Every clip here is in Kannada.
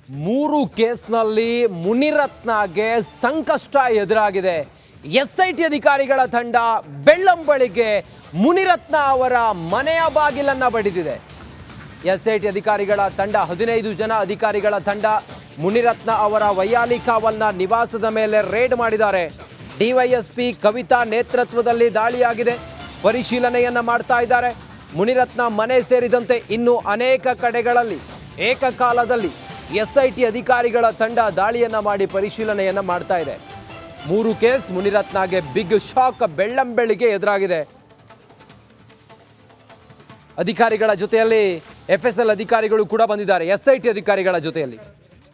ಮೂರು ಕೇಸ್ನಲ್ಲಿ ಮುನಿರತ್ನಗೆ ಸಂಕಷ್ಟ ಎದುರಾಗಿದೆ. ಎಸ್ಐಟಿ ಅಧಿಕಾರಿಗಳ ತಂಡ ಬೆಳ್ಳಂಬಳಿಗೆ ಮುನಿರತ್ನ ಅವರ ಮನೆಯ ಬಾಗಿಲನ್ನ ಬಡಿದಿದೆ. ಎಸ್ಐಟಿ ಅಧಿಕಾರಿಗಳ ತಂಡ 15 ಜನ ಅಧಿಕಾರಿಗಳ ತಂಡ ಮುನಿರತ್ನ ಅವರ ವೈಯಾಲಿ ಕಾವಲ್ನ ನಿವಾಸದ ಮೇಲೆ ರೇಡ್ ಮಾಡಿದ್ದಾರೆ. ಡಿವೈಎಸ್ಪಿ ಕವಿತಾ ನೇತೃತ್ವದಲ್ಲಿ ದಾಳಿಯಾಗಿದೆ. ಪರಿಶೀಲನೆಯನ್ನ ಮಾಡ್ತಾ ಇದ್ದಾರೆ. ಮುನಿರತ್ನ ಮನೆ ಸೇರಿದಂತೆ ಇನ್ನು ಅನೇಕ ಕಡೆಗಳಲ್ಲಿ ಏಕಕಾಲದಲ್ಲಿ ಎಸ್ಐಟಿ ಅಧಿಕಾರಿಗಳ ತಂಡ ದಾಳಿಯನ್ನ ಮಾಡಿ ಪರಿಶೀಲನೆಯನ್ನ ಮಾಡ್ತಾ ಇದೆ. 3 ಕೇಸ್ ಮುನಿರತ್ನಗೆ ಬಿಗ್ ಶಾಕ್ ಬೆಳ್ಳಂಬೆಳಿಗ್ಗೆ ಎದುರಾಗಿದೆ. ಅಧಿಕಾರಿಗಳ ಜೊತೆಯಲ್ಲಿ FSL ಅಧಿಕಾರಿಗಳು ಕೂಡ ಬಂದಿದ್ದಾರೆ. ಎಸ್ಐಟಿ ಅಧಿಕಾರಿಗಳ ಜೊತೆಯಲ್ಲಿ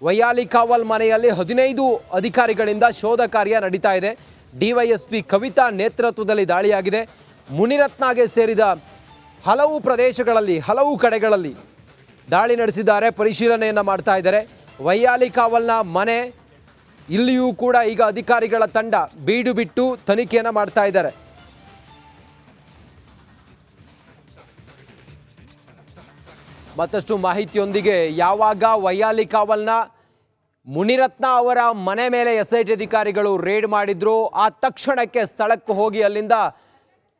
ವೈಯಾಲಿ ಕಾವಲ್ ಮನೆಯಲ್ಲಿ 15 ಅಧಿಕಾರಿಗಳಿಂದ ಶೋಧ ಕಾರ್ಯ ನಡೀತಾ ಇದೆ. ಡಿವೈಎಸ್ಪಿ ಕವಿತಾ ನೇತೃತ್ವದಲ್ಲಿ ದಾಳಿಯಾಗಿದೆ. ಮುನಿರತ್ನಗೆ ಸೇರಿದ ಹಲವು ಪ್ರದೇಶಗಳಲ್ಲಿ ಹಲವು ಕಡೆಗಳಲ್ಲಿ ದಾಳಿ ನಡೆಸಿದ್ದಾರೆ. ಪರಿಶೀಲನೆಯನ್ನು ಮಾಡ್ತಾ ಇದ್ದಾರೆ. ವೈಯಾಲಿ ಕಾವಲ್ನ ಮನೆ ಇಲ್ಲಿಯೂ ಕೂಡ ಈಗ ಅಧಿಕಾರಿಗಳ ತಂಡ ಬೀಡು ಬಿಟ್ಟು ತನಿಖೆಯನ್ನು ಮಾಡ್ತಾ ಇದ್ದಾರೆ. ಮತ್ತಷ್ಟು ಮಾಹಿತಿಯೊಂದಿಗೆ ಯಾವಾಗ ವೈಯಾಲಿ ಕಾವಲ್ನ ಮುನಿರತ್ನ ಅವರ ಮನೆ ಮೇಲೆ ಎಸ್ಐಟಿ ಅಧಿಕಾರಿಗಳು ರೇಡ್ ಮಾಡಿದ್ರು, ಆ ತಕ್ಷಣಕ್ಕೆ ಸ್ಥಳಕ್ಕೆ ಹೋಗಿ ಅಲ್ಲಿಂದ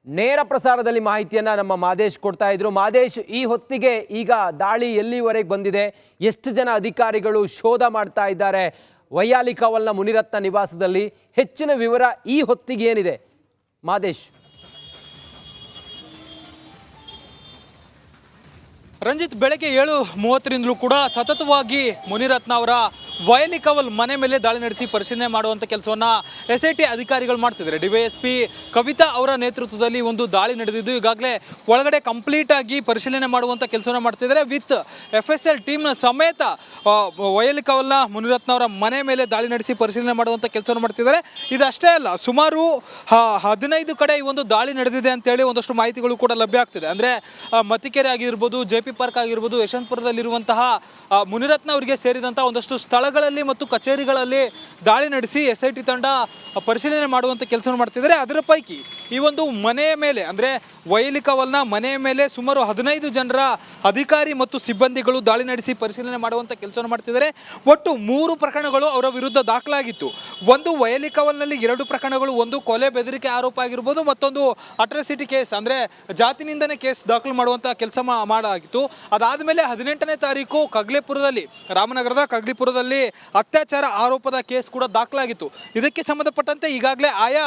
ನೇರ ಪ್ರಸಾರದಲ್ಲಿ ಮಾಹಿತಿಯನ್ನು ನಮ್ಮ ಮಾದೇಶ್ ಕೊಡ್ತಾ ಇದ್ರು. ಮಾದೇಶ್, ಈ ಹೊತ್ತಿಗೆ ಈಗ ದಾಳಿ ಎಲ್ಲಿವರೆಗೆ ಬಂದಿದೆ? ಎಷ್ಟು ಜನ ಅಧಿಕಾರಿಗಳು ಶೋಧ ಮಾಡ್ತಾ ಇದ್ದಾರೆ ವೈಯಾಲಿ ಕಾವಲ್ನ ಮುನಿರತ್ನ ನಿವಾಸದಲ್ಲಿ? ಹೆಚ್ಚಿನ ವಿವರ ಈ ಹೊತ್ತಿಗೆ ಏನಿದೆ ಮಾದೇಶ್? ರಂಜಿತ್, ಬೆಳಗ್ಗೆ 7:30ರಿಂದಲೂ ಕೂಡ ಸತತವಾಗಿ ಮುನಿರತ್ನ ಅವರ ವೈಯಾಲಿ ಕಾವಲ್ ಮನೆ ಮೇಲೆ ದಾಳಿ ನಡೆಸಿ ಪರಿಶೀಲನೆ ಮಾಡುವಂಥ ಕೆಲಸವನ್ನು SIT ಅಧಿಕಾರಿಗಳು ಮಾಡ್ತಿದ್ದಾರೆ. ಡಿವೈಎಸ್ಪಿ ಕವಿತಾ ಅವರ ನೇತೃತ್ವದಲ್ಲಿ ಒಂದು ದಾಳಿ ನಡೆದಿದ್ದು ಈಗಾಗಲೇ ಒಳಗಡೆ ಕಂಪ್ಲೀಟ್ ಆಗಿ ಪರಿಶೀಲನೆ ಮಾಡುವಂಥ ಕೆಲಸವನ್ನು ಮಾಡ್ತಿದ್ದಾರೆ. ವಿತ್ FSL ಟೀಮ್ನ ಸಮೇತ ವೈಯಾಲಿ ಕಾವಲ್ನ ಮುನಿರತ್ನ ಅವರ ಮನೆ ಮೇಲೆ ದಾಳಿ ನಡೆಸಿ ಪರಿಶೀಲನೆ ಮಾಡುವಂಥ ಕೆಲಸವನ್ನು ಮಾಡ್ತಿದ್ದಾರೆ. ಇದಷ್ಟೇ ಅಲ್ಲ, ಸುಮಾರು 15 ಕಡೆ ಈ ಒಂದು ದಾಳಿ ನಡೆದಿದೆ ಅಂತೇಳಿ ಒಂದಷ್ಟು ಮಾಹಿತಿಗಳು ಕೂಡ ಲಭ್ಯ ಆಗ್ತಿದೆ. ಅಂದರೆ ಮತ್ತಿಕೆರೆ ಆಗಿರ್ಬೋದು, JP ಪಾರ್ಕ್ ಆಗಿರ್ಬೋದು, ಯಶವಂತಪುರದಲ್ಲಿರುವಂತಹ ಮುನಿರತ್ನ ಅವರಿಗೆ ಸೇರಿದಂತಹ ಒಂದಷ್ಟು ಸ್ಥಳಗಳಲ್ಲಿ ಮತ್ತು ಕಚೇರಿಗಳಲ್ಲಿ ದಾಳಿ ನಡೆಸಿ SIT ತಂಡ ಪರಿಶೀಲನೆ ಮಾಡುವಂಥ ಕೆಲಸವನ್ನು ಮಾಡ್ತಿದ್ದಾರೆ. ಅದರ ಪೈಕಿ ಈ ಒಂದು ಮನೆಯ ಮೇಲೆ, ಅಂದರೆ ವೈಯಾಲಿ ಕಾವಲ್ನ ಮನೆಯ ಮೇಲೆ ಸುಮಾರು 15 ಜನರ ಅಧಿಕಾರಿ ಮತ್ತು ಸಿಬ್ಬಂದಿಗಳು ದಾಳಿ ನಡೆಸಿ ಪರಿಶೀಲನೆ ಮಾಡುವಂಥ ಕೆಲಸವನ್ನು ಮಾಡ್ತಿದ್ದಾರೆ. ಒಟ್ಟು 3 ಪ್ರಕರಣಗಳು ಅವರ ವಿರುದ್ಧ ದಾಖಲಾಗಿತ್ತು. ಒಂದು ವೈಯಾಲಿ ಕಾವಲ್ನಲ್ಲಿ 2 ಪ್ರಕರಣಗಳು, ಒಂದು ಕೊಲೆ ಬೆದರಿಕೆ ಆರೋಪ ಆಗಿರ್ಬೋದು, ಮತ್ತೊಂದು ಅಟ್ರಾಸಿಟಿ ಕೇಸ್ ಅಂದರೆ ಜಾತಿ ನಿಂದನೆ ಕೇಸ್ ದಾಖಲು ಮಾಡುವಂಥ ಕೆಲಸ ಮಾಡಲಾಗಿತ್ತು. ಅದಾದ ಮೇಲೆ 18ನೇ ತಾರೀಕು ಕಗ್ಲಿಪುರದಲ್ಲಿ, ರಾಮನಗರದ ಕಗ್ಲಿಪುರದಲ್ಲಿ ಅತ್ಯಾಚಾರ ಆರೋಪದ ಕೇಸ್ ಕೂಡ ದಾಖಲಾಗಿತ್ತು. ಇದಕ್ಕೆ ಸಂಬಂಧಪಟ್ಟಂತೆ ಈಗಾಗಲೇ ಆಯಾ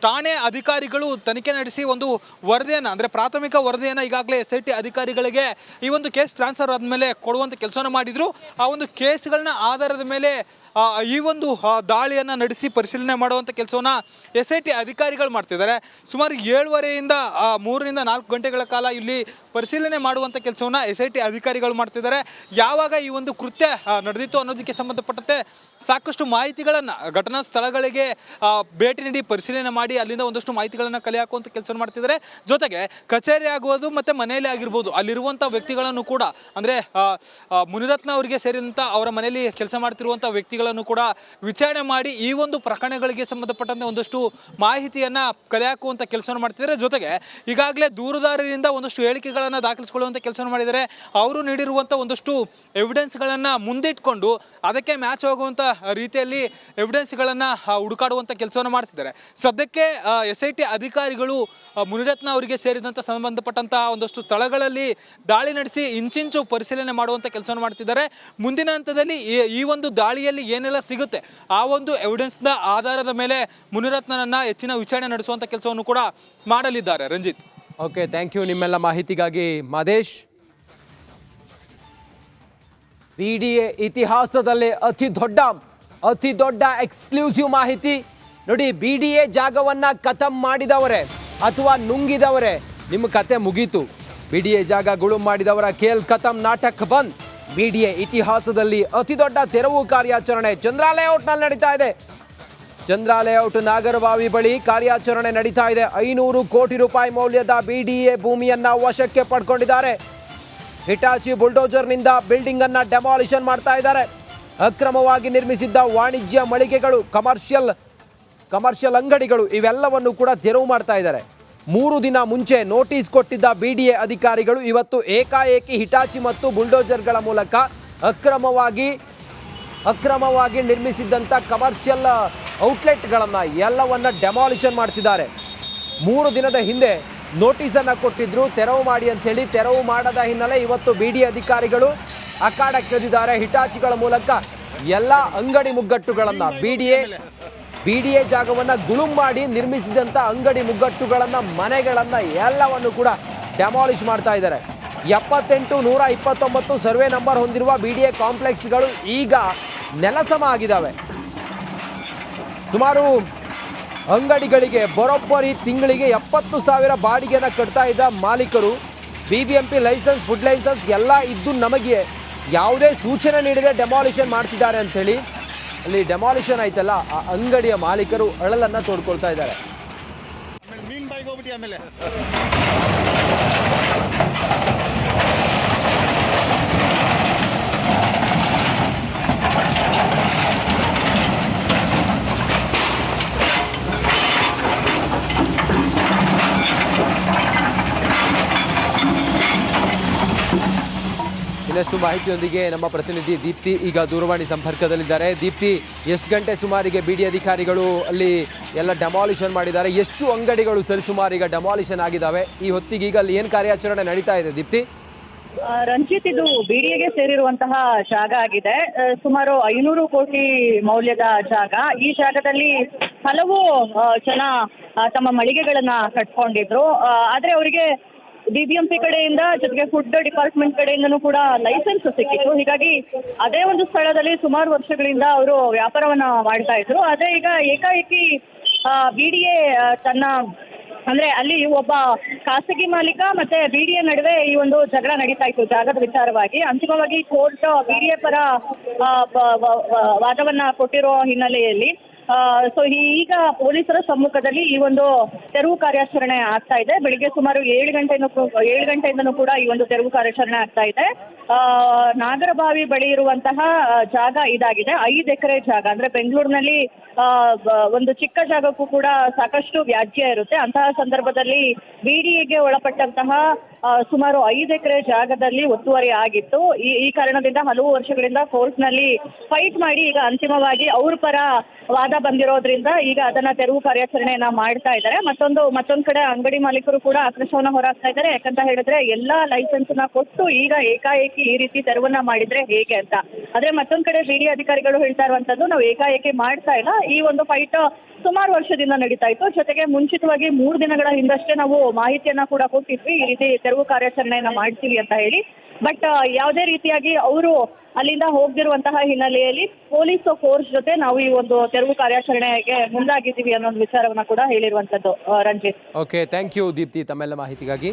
ಠಾಣೆ ಅಧಿಕಾರಿಗಳು ತನಿಖೆ ನಡೆಸಿ ಒಂದು ವರದಿಯನ್ನು, ಅಂದರೆ ಪ್ರಾಥಮಿಕ ವರದಿಯನ್ನು ಈಗಾಗಲೇ SIT ಅಧಿಕಾರಿಗಳಿಗೆ ಈ ಒಂದು ಕೇಸ್ ಟ್ರಾನ್ಸ್ಫರ್ ಆದಮೇಲೆ ಕೊಡುವಂಥ ಕೆಲಸವನ್ನು ಮಾಡಿದರು. ಆ ಒಂದು ಕೇಸ್ಗಳನ್ನ ಆಧಾರದ ಮೇಲೆ ಈ ಒಂದು ದಾಳಿಯನ್ನು ನಡೆಸಿ ಪರಿಶೀಲನೆ ಮಾಡುವಂಥ ಕೆಲಸವನ್ನು SIT ಅಧಿಕಾರಿಗಳು ಮಾಡ್ತಿದ್ದಾರೆ. ಸುಮಾರು 7:30ರಿಂದ 3ರಿಂದ 4 ಗಂಟೆಗಳ ಕಾಲ ಇಲ್ಲಿ ಪರಿಶೀಲನೆ ಮಾಡುವಂಥ ಕೆಲಸವನ್ನು SIT ಅಧಿಕಾರಿಗಳು ಮಾಡ್ತಿದ್ದಾರೆ. ಯಾವಾಗ ಈ ಒಂದು ಕೃತ್ಯ ನಡೆದಿತ್ತು ಅನ್ನೋದಕ್ಕೆ ಸಂಬಂಧಪಟ್ಟಂತೆ ಸಾಕಷ್ಟು ಮಾಹಿತಿಗಳನ್ನು ಘಟನಾ ಸ್ಥಳಗಳಿಗೆ ಭೇಟಿ ನೀಡಿ ಪರಿಶೀಲನೆ ಮಾಡಿ ಅಲ್ಲಿಂದ ಒಂದಷ್ಟು ಮಾಹಿತಿಗಳನ್ನು ಕಲೆ ಹಾಕುವಂಥ ಕೆಲಸವನ್ನು ಮಾಡ್ತಿದ್ದಾರೆ. ಜೊತೆಗೆ ಕಚೇರಿ ಆಗುವುದು ಮತ್ತು ಮನೆಯಲ್ಲಿ ಆಗಿರ್ಬೋದು ಅಲ್ಲಿರುವಂಥ ವ್ಯಕ್ತಿಗಳನ್ನು ಕೂಡ, ಅಂದರೆ ಮುನಿರತ್ನ ಅವರಿಗೆ ಸೇರಿದಂಥ ಅವರ ಮನೆಯಲ್ಲಿ ಕೆಲಸ ಮಾಡ್ತಿರುವಂಥ ವ್ಯಕ್ತಿಗಳನ್ನು ಕೂಡ ವಿಚಾರಣೆ ಮಾಡಿ ಈ ಒಂದು ಪ್ರಕರಣಗಳಿಗೆ ಸಂಬಂಧಪಟ್ಟಂತೆ ಒಂದಷ್ಟು ಮಾಹಿತಿಯನ್ನು ಕಲೆ ಹಾಕುವಂಥ ಕೆಲಸವನ್ನು ಮಾಡ್ತಿದ್ದಾರೆ. ಜೊತೆಗೆ ಈಗಾಗಲೇ ದೂರುದಾರರಿಂದ ಒಂದಷ್ಟು ಹೇಳಿಕೆಗಳನ್ನು ದಾಖಲಿಸಿಕೊಳ್ಳುವಂಥ ಕೆಲಸವನ್ನು ಮಾಡಿದ್ದಾರೆ. ಅವರು ನೀಡಿರುವಂಥ ಒಂದಷ್ಟು ಎವಿಡೆನ್ಸ್ಗಳನ್ನು ಮುಂದಿಟ್ಕೊಂಡು ಅದಕ್ಕೆ ಮ್ಯಾಚ್ ಆಗುವಂಥ ರೀತಿಯಲ್ಲಿ ಎವಿಡೆನ್ಸ್ಗಳನ್ನು ಹುಡುಕಾಡುವಂಥ ಕೆಲಸವನ್ನು ಮಾಡ್ತಿದ್ದಾರೆ. ಸದ್ಯಕ್ಕೆ SIT ಅಧಿಕಾರಿಗಳು ಮುನಿರತ್ನ ಅವರಿಗೆ ಸೇರಿದಂಥ ಸಂಬಂಧಪಟ್ಟಂತಹ ಒಂದಷ್ಟು ಸ್ಥಳಗಳಲ್ಲಿ ದಾಳಿ ನಡೆಸಿ ಇಂಚಿಂಚು ಪರಿಶೀಲನೆ ಮಾಡುವಂಥ ಕೆಲಸವನ್ನು ಮಾಡ್ತಿದ್ದಾರೆ. ಮುಂದಿನ ಹಂತದಲ್ಲಿ ಈ ಒಂದು ದಾಳಿಯಲ್ಲಿ ಏನೆಲ್ಲ ಸಿಗುತ್ತೆ ಆ ಒಂದು ಎವಿಡೆನ್ಸ್ನ ಆಧಾರದ ಮೇಲೆ ಮುನಿರತ್ನನನ್ನ ಹೆಚ್ಚಿನ ವಿಚಾರಣೆ ನಡೆಸುವಂಥ ಕೆಲಸವನ್ನು ಕೂಡ ಮಾಡಲಿದ್ದಾರೆ. ರಂಜಿತ್, ಓಕೆ, ಥ್ಯಾಂಕ್ ಯು ನಿಮ್ಮೆಲ್ಲ ಮಾಹಿತಿಗಾಗಿ ಮಾದೇಶ್. PDA ಇತಿಹಾಸದಲ್ಲೇ ಅತಿ ದೊಡ್ಡ ಎಕ್ಸ್ಕ್ಲೂಸಿವ್ ಮಾಹಿತಿ ನೋಡಿ. BDA ಜಾಗವನ್ನ ಖತಮ್ ಮಾಡಿದವರೇ ಅಥವಾ ನುಂಗಿದವರೇ, ನಿಮ್ಮ ಕತೆ ಮುಗೀತು. BDA ಜಾಗ ಗುಳುಂ ಮಾಡಿದವರ ಖೇಲ್ ಖತಮ್, ನಾಟಕ ಬಂದ್. BDA ಇತಿಹಾಸದಲ್ಲಿ ಅತಿ ದೊಡ್ಡ ತೆರವು ಕಾರ್ಯಾಚರಣೆ ಚಂದ್ರ ಲೇಔಟ್ನಲ್ಲಿ ನಡೀತಾ ಇದೆ. ಚಂದ್ರ ಲೇಔಟ್ ನಾಗರಬಾವಿ ಬಳಿ ಕಾರ್ಯಾಚರಣೆ ನಡೀತಾ ಇದೆ. 500 ಕೋಟಿ ರೂಪಾಯಿ ಮೌಲ್ಯದ BDA ಭೂಮಿಯನ್ನ ವಶಕ್ಕೆ ಪಡ್ಕೊಂಡಿದ್ದಾರೆ. ಹಿಟಾಚಿ ಬುಲ್ಡೋಜರ್ನಿಂದ ಬಿಲ್ಡಿಂಗ್ ಅನ್ನ ಡೆಮಾಲಿಷನ್ ಮಾಡ್ತಾ ಇದ್ದಾರೆ. ಅಕ್ರಮವಾಗಿ ನಿರ್ಮಿಸಿದ್ದ ವಾಣಿಜ್ಯ ಮಳಿಗೆಗಳು, ಕಮರ್ಷಿಯಲ್ ಅಂಗಡಿಗಳು ಇವೆಲ್ಲವನ್ನು ಕೂಡ ತೆರವು ಮಾಡ್ತಾ ಇದ್ದಾರೆ. 3 ದಿನ ಮುಂಚೆ ನೋಟಿಸ್ ಕೊಟ್ಟಿದ್ದ BDA ಅಧಿಕಾರಿಗಳು ಇವತ್ತು ಏಕಾಏಕಿ ಹಿಟಾಚಿ ಮತ್ತು ಬುಲ್ಡೋಜರ್ಗಳ ಮೂಲಕ ಅಕ್ರಮವಾಗಿ ಅಕ್ರಮವಾಗಿ ನಿರ್ಮಿಸಿದ್ದಂಥ ಕಮರ್ಷಿಯಲ್ ಔಟ್ಲೆಟ್ಗಳನ್ನು ಎಲ್ಲವನ್ನ ಡೆಮಾಲಿಷನ್ ಮಾಡ್ತಿದ್ದಾರೆ. 3 ದಿನದ ಹಿಂದೆ ನೋಟಿಸನ್ನು ಕೊಟ್ಟಿದ್ರು ತೆರವು ಮಾಡಿ ಅಂಥೇಳಿ. ತೆರವು ಮಾಡದ ಹಿನ್ನೆಲೆ ಇವತ್ತು BDA ಅಧಿಕಾರಿಗಳು ಅಖಾಡಕ್ಕಿಳಿದಿದ್ದಾರೆ. ಹಿಟಾಚಿಗಳ ಮೂಲಕ ಎಲ್ಲ ಅಂಗಡಿ ಮುಗ್ಗಟ್ಟುಗಳನ್ನು BDA ಜಾಗವನ್ನು ಗುಳುಂ ಮಾಡಿ ನಿರ್ಮಿಸಿದಂಥ ಅಂಗಡಿ ಮುಗ್ಗಟ್ಟುಗಳನ್ನು, ಮನೆಗಳನ್ನು ಎಲ್ಲವನ್ನು ಕೂಡ ಡೆಮಾಲಿಷ್ ಮಾಡ್ತಾ ಇದ್ದಾರೆ. 78, 129 ಸರ್ವೆ ನಂಬರ್ ಹೊಂದಿರುವ BDA ಕಾಂಪ್ಲೆಕ್ಸ್ಗಳು ಈಗ ನೆಲಸಮ ಆಗಿದ್ದಾವೆ. ಸುಮಾರು ಅಂಗಡಿಗಳಿಗೆ ಬರೋಬ್ಬರಿ ತಿಂಗಳಿಗೆ 70,000 ಬಾಡಿಗೆನ ಕಟ್ತಾ ಇದ್ದ ಮಾಲೀಕರು BBMP ಲೈಸೆನ್ಸ್, ಫುಡ್ ಲೈಸೆನ್ಸ್ ಎಲ್ಲ ಇದ್ದು ನಮಗೆ ಯಾವುದೇ ಸೂಚನೆ ನೀಡದೆ ಡೆಮಾಲಿಷನ್ ಮಾಡ್ತಿದ್ದಾರೆ ಅಂಥೇಳಿ ಅಲ್ಲಿ ಡೆಮಾಲಿಷನ್ ಆಯ್ತಲ್ಲ, ಆ ಅಂಗಡಿಯ ಮಾಲೀಕರು ಅಳಲನ್ನು ತೋಡ್ಕೊಳ್ತಾ ಇದ್ದಾರೆ. ಇನ್ನಷ್ಟು ಮಾಹಿತಿಯೊಂದಿಗೆ ನಮ್ಮ ಪ್ರತಿನಿಧಿ ದೀಪ್ತಿ ಈಗ ದೂರವಾಣಿ ಸಂಪರ್ಕದಲ್ಲಿದ್ದಾರೆ. ದೀಪ್ತಿ, ಎಷ್ಟು ಗಂಟೆ ಸುಮಾರಿಗೆ BDA ಅಧಿಕಾರಿಗಳು ಅಲ್ಲಿ ಎಲ್ಲ ಡೆಮಾಲಿಷನ್ ಮಾಡಿದ್ದಾರೆ? ಎಷ್ಟು ಅಂಗಡಿಗಳು ಸರಿಸುಮಾರು ಈಗ ಡೆಮಾಲಿಷನ್ ಆಗಿದ್ದಾವೆ? ಈ ಹೊತ್ತಿಗೆ ಈಗ ಅಲ್ಲಿ ಏನು ಕಾರ್ಯಾಚರಣೆ ನಡೀತಾ ಇದೆ ದೀಪ್ತಿ? ರಂಜಿತ್, ಇದು BDAಗೆ ಸೇರಿರುವಂತಹ ಜಾಗ ಆಗಿದೆ. ಸುಮಾರು 500 ಕೋಟಿ ಮೌಲ್ಯದ ಜಾಗ. ಈ ಜಾಗದಲ್ಲಿ ಹಲವು ಜನ ತಮ್ಮ ಮಳಿಗೆಗಳನ್ನ ಕಟ್ಕೊಂಡಿದ್ರು. ಆದ್ರೆ ಅವರಿಗೆ BBMP ಕಡೆಯಿಂದ, ಜೊತೆಗೆ ಫುಡ್ ಡಿಪಾರ್ಟ್ಮೆಂಟ್ ಕಡೆಯಿಂದನೂ ಕೂಡ ಲೈಸೆನ್ಸ್ ಸಿಕ್ಕಿತ್ತು. ಹೀಗಾಗಿ ಅದೇ ಒಂದು ಸ್ಥಳದಲ್ಲಿ ಸುಮಾರು ವರ್ಷಗಳಿಂದ ಅವರು ವ್ಯಾಪಾರವನ್ನ ಮಾಡ್ತಾ ಇದ್ರು. ಆದ್ರೆ ಈಗ ಏಕಾಏಕಿ BDA ತನ್ನ ಅಂದ್ರೆ ಅಲ್ಲಿ ಒಬ್ಬ ಖಾಸಗಿ ಮಾಲೀಕ ಮತ್ತೆ BDA ನಡುವೆ ಈ ಒಂದು ಜಗಳ ನಡೀತಾ ಇತ್ತು ಜಾಗದ ವಿಚಾರವಾಗಿ. ಅಂತಿಮವಾಗಿ ಕೋರ್ಟ್ BDA ಪರ ವಾದವನ್ನ ಕೊಟ್ಟಿರೋ ಹಿನ್ನೆಲೆಯಲ್ಲಿ ಸೊ ಈಗ ಪೊಲೀಸರ ಸಮ್ಮುಖದಲ್ಲಿ ಈ ಒಂದು ತೆರವು ಕಾರ್ಯಾಚರಣೆ ಆಗ್ತಾ ಇದೆ. ಬೆಳಿಗ್ಗೆ ಸುಮಾರು 7 ಗಂಟೆಯಿಂದನೂ ಕೂಡ ಈ ಒಂದು ತೆರವು ಕಾರ್ಯಾಚರಣೆ ಆಗ್ತಾ ಇದೆ. ನಾಗರಬಾವಿ ಬಳಿ ಇರುವಂತಹ ಜಾಗ ಇದಾಗಿದೆ. 5 ಎಕರೆ ಜಾಗ. ಅಂದ್ರೆ ಬೆಂಗಳೂರಿನಲ್ಲಿ ಒಂದು ಚಿಕ್ಕ ಜಾಗಕ್ಕೂ ಕೂಡ ಸಾಕಷ್ಟು ವ್ಯಾಜ್ಯ ಇರುತ್ತೆ. ಅಂತಹ ಸಂದರ್ಭದಲ್ಲಿ BDAಗೆ ಒಳಪಟ್ಟಂತಹ ಸುಮಾರು 5 ಎಕರೆ ಜಾಗದಲ್ಲಿ ಒತ್ತುವರಿ ಆಗಿತ್ತು. ಈ ಕಾರಣದಿಂದ ಹಲವು ವರ್ಷಗಳಿಂದ ಕೋರ್ಟ್ನಲ್ಲಿ ಫೈಟ್ ಮಾಡಿ ಈಗ ಅಂತಿಮವಾಗಿ ಅವ್ರ ಪರ ವಾದ ಬಂದಿರೋದ್ರಿಂದ ಈಗ ಅದನ್ನ ತೆರವು ಕಾರ್ಯಾಚರಣೆಯನ್ನ ಮಾಡ್ತಾ ಇದ್ದಾರೆ. ಮತ್ತೊಂದ್ ಕಡೆ ಅಂಗಡಿ ಮಾಲೀಕರು ಕೂಡ ಆಕ್ರೋಶವನ್ನ ಹೊರಹಾಕ್ತಾ ಇದ್ದಾರೆ. ಯಾಕಂತ ಹೇಳಿದ್ರೆ ಎಲ್ಲಾ ಲೈಸೆನ್ಸ್ ನ ಕೊಟ್ಟು ಈಗ ಏಕಾಏಕಿ ಈ ರೀತಿ ತೆರವನ್ನ ಮಾಡಿದ್ರೆ ಹೇಗೆ ಅಂತ. ಆದ್ರೆ ಮತ್ತೊಂದ್ ಕಡೆ BDA ಅಧಿಕಾರಿಗಳು ಹೇಳ್ತಾ ಇರುವಂತದ್ದು, ನಾವು ಏಕಾಏಕಿ ಮಾಡ್ತಾ ಇಲ್ಲ, ಈ ಒಂದು ಫೈಟ್ ಸುಮಾರು ವರ್ಷದಿಂದ ನಡೀತಾ ಇತ್ತು. ಜೊತೆಗೆ ಮುಂಚಿತವಾಗಿ 3 ದಿನಗಳ ಹಿಂದಷ್ಟೇ ನಾವು ಮಾಹಿತಿಯನ್ನ ಕೂಡ ಕೊಟ್ಟಿದ್ವಿ, ಈ ರೀತಿ ತೆರವು ಕಾರ್ಯಾಚರಣೆಯನ್ನ ಮಾಡ್ತೀವಿ ಅಂತ ಹೇಳಿ. ಬಟ್ ಯಾವುದೇ ರೀತಿಯಾಗಿ ಅವರು ಅಲ್ಲಿಂದ ಹೋಗದಿರುವಂತಹ ಹಿನ್ನೆಲೆಯಲ್ಲಿ ಪೊಲೀಸ್ ಫೋರ್ಸ್ ಜೊತೆ ನಾವು ಈ ಒಂದು ತೆರವು ಕಾರ್ಯಾಚರಣೆಗೆ ಮುಂದಾಗಿದ್ದೀವಿ ಅನ್ನೋ ವಿಚಾರವನ್ನ ಕೂಡ ಹೇಳಿರುವಂತದ್ದು. Ranjit, okay, thank you Deepti ತಮ್ಮೆಲ್ಲ ಮಾಹಿತಿಗಾಗಿ.